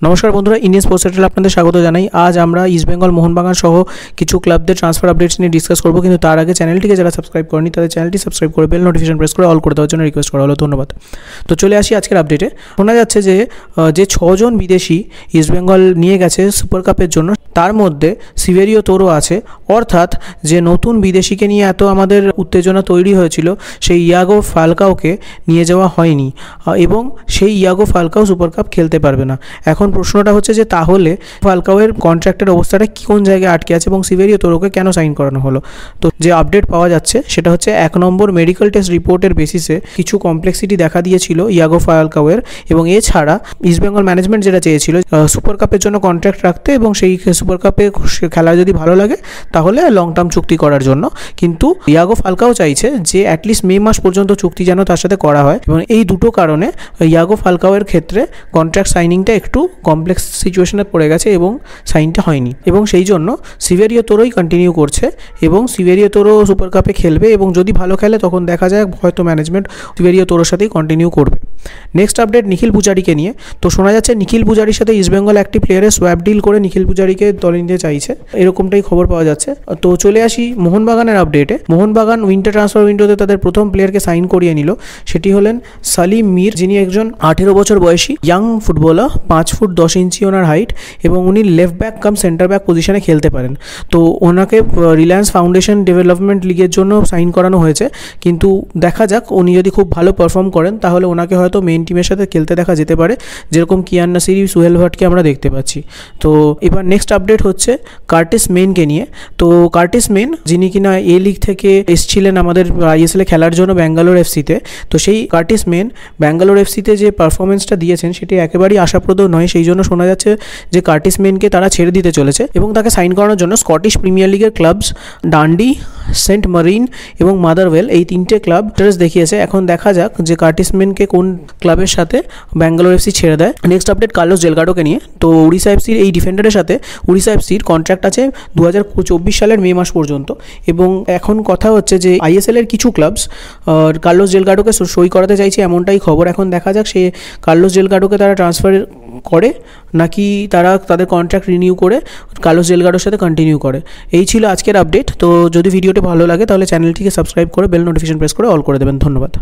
নমস্কার বন্ধুরা, Indian sports সেন্টারে আপনাদের স্বাগত জানাই। আজ আমরা ইস্ট বেঙ্গল মোহনবাগান সহ কিছু ক্লাবদের ট্রান্সফার আপডেটস নিয়ে ডিসকাস করব, কিন্তু তার আগে চ্যানেলটিকে যারা সাবস্ক্রাইব করেনি তাদের চ্যানেলটি সাবস্ক্রাইব করে বেল নোটিফিকেশন প্রেস করে অল করে দেওয়ার জন্য রিকোয়েস্ট করা হলো। ধন্যবাদ। তো চলে আসি আজকের আপডেটে। শোনা যাচ্ছে যে 6জন বিদেশি ইস্ট বেঙ্গল নিয়ে গেছে সুপার কাপের জন্য, তার মধ্যে সিভেরিও তোরো আছে। অর্থাৎ যে নতুন বিদেশিকে নিয়ে এত আমাদের উত্তেজনা তৈরি হয়েছিল, সেই ইয়াগো ফালকাওকে নিয়ে যাওয়া হয়নি এবং সেই ইয়াগো ফালকাও সুপার কাপ খেলতে পারবে না। এখন প্রশ্নটা হচ্ছে যে তাহলে ফালকাওয়ের কন্ট্রাক্টের অবস্থাটা কোন জায়গায় আটকে আছে এবং সিভেরিও তোরোকে কেন সাইন করানো হলো। তো যে আপডেট পাওয়া যাচ্ছে সেটা হচ্ছে 1 নম্বর মেডিকেল টেস্ট রিপোর্টের বেসিসে কিছু কমপ্লেক্সিটি দেখা দিয়েছিল ইয়াগো ফালকাওয়ের, এবং এছাড়া ইস্টবেঙ্গল ম্যানেজমেন্ট যেটা চেয়েছিল সুপার কাপের জন্য কন্ট্রাক্ট রাখতে এবং সেই সুপার কাপে খেলা যদি ভালো লাগে তাহলে লং টার্ম চুক্তি করার জন্য। কিন্তু ইয়াগো ফালকাও চাইছে যে অ্যাটলিস্ট মে মাস পর্যন্ত চুক্তি যেন তার সাথে করা হয়, এবং এই দুটো কারণে ইয়াগো ফালকাওয়ের ক্ষেত্রে কন্ট্রাক্ট সাইনিংটা একটু কমপ্লেক্স সিচুয়েশনে পড়ে গেছে এবং সাইনটা হয়নি, এবং সেই জন্য সিভেরিও তোরোই কন্টিনিউ করছে এবং সিভেরিও তোরো সুপার কাপে খেলবে, এবং যদি ভালো খেলে তখন দেখা যায় হয়তো ম্যানেজমেন্ট সিভেরিও তোরোর সাথেই কন্টিনিউ করবে। নেক্সট আপডেট নিখিল পূজারিকে নিয়ে। তো শোনা যাচ্ছে নিখিল পূজারির সাথে ইস্টবেঙ্গল একটি প্লেয়ারের সোয়াপ ডিল করে নিখিল পূজারিকে দলে নিতে চাইছে, এরকমটাই খবর পাওয়া যাচ্ছে। তো চলে আসি মোহনবাগানের আপডেটে। মোহনবাগান উইন্টার ট্রান্সফার উইন্ডোতে তাদের প্রথম প্লেয়ারকে সাইন করিয়ে নিল, সেটি হলেন সালিম মির, যিনি একজন 18 বছর বয়সী ইয়াং ফুটবলার। 5 ফুট 10 ইঞ্চি ওনার হাইট, এবং উনি left back come centre back পজিশনে খেলতে পারেন। তো ওনাকে রিলায়েন্স ফাউন্ডেশন ডেভেলপমেন্ট লিগের জন্য সাইন করানো হয়েছে, কিন্তু দেখা যাক উনি যদি খুব ভালো পারফর্ম করেন তাহলে ওনাকে হয়তো মেন টিমের সাথে খেলতে দেখা যেতে পারে, যেরকম কিয়ান নাসিরি, সুহেল ভাটকে আমরা দেখতে পাচ্ছি। তো এবার নেক্সট আপডেট হচ্ছে কার্টিস মেনকে নিয়ে। তো কার্টিস মেন, যিনি কিনা এ লিগ থেকে এসেছিলেন আমাদের ISL খেলার জন্য ব্যাঙ্গালোর এফসিতে, তো সেই কার্টিস মেন ব্যাঙ্গালোর এফসিতে যে পারফরমেন্সটা দিয়েছেন সেটি একেবারেই আশাপ্রদ নয়। সেই জন্য শোনা যাচ্ছে যে কার্টিস মেনকে তারা ছেড়ে দিতে চলেছে, এবং তাকে সাইন করানোর জন্য স্কটিশ প্রিমিয়ার লিগের ক্লাবস ডান্ডি, সেন্ট মারিন এবং মাদারওয়েল, এই 3টে ক্লাব ইন্টারেস্ট দেখিয়েছে। এখন দেখা যাক যে কার্টিস মেনকে কোন ক্লাবের সাথে ব্যাঙ্গালোর এফসি ছেড়ে দেয়। নেক্সট আপডেট কার্লোস ডেলগাডোকে নিয়ে। তো উড়িষ্যা এফসির এই ডিফেন্ডারের সাথে উড়িষ্যা এফসির কন্ট্রাক্ট আছে 2024 সালের মে মাস পর্যন্ত, এবং এখন কথা হচ্ছে যে ISL এর কিছু ক্লাবস কার্লোস ডেলগাডোকে সই করাতে চাইছে, এমনটাই খবর। এখন দেখা যাক সে কার্লোস ডেলগাডোকে তারা ট্রান্সফার করে নাকি তারা তাদের কন্ট্রাক্ট রিনিউ করে কার্লোস ডেলগাডোর সাথে কন্টিনিউ করে। এই ছিল আজকের আপডেট। তো যদি ভিডিওটি ভালো লাগে তাহলে চ্যানেলটিকে সাবস্ক্রাইব করে বেল নোটিফিকেশন প্রেস করে অল করে দেবেন। ধন্যবাদ।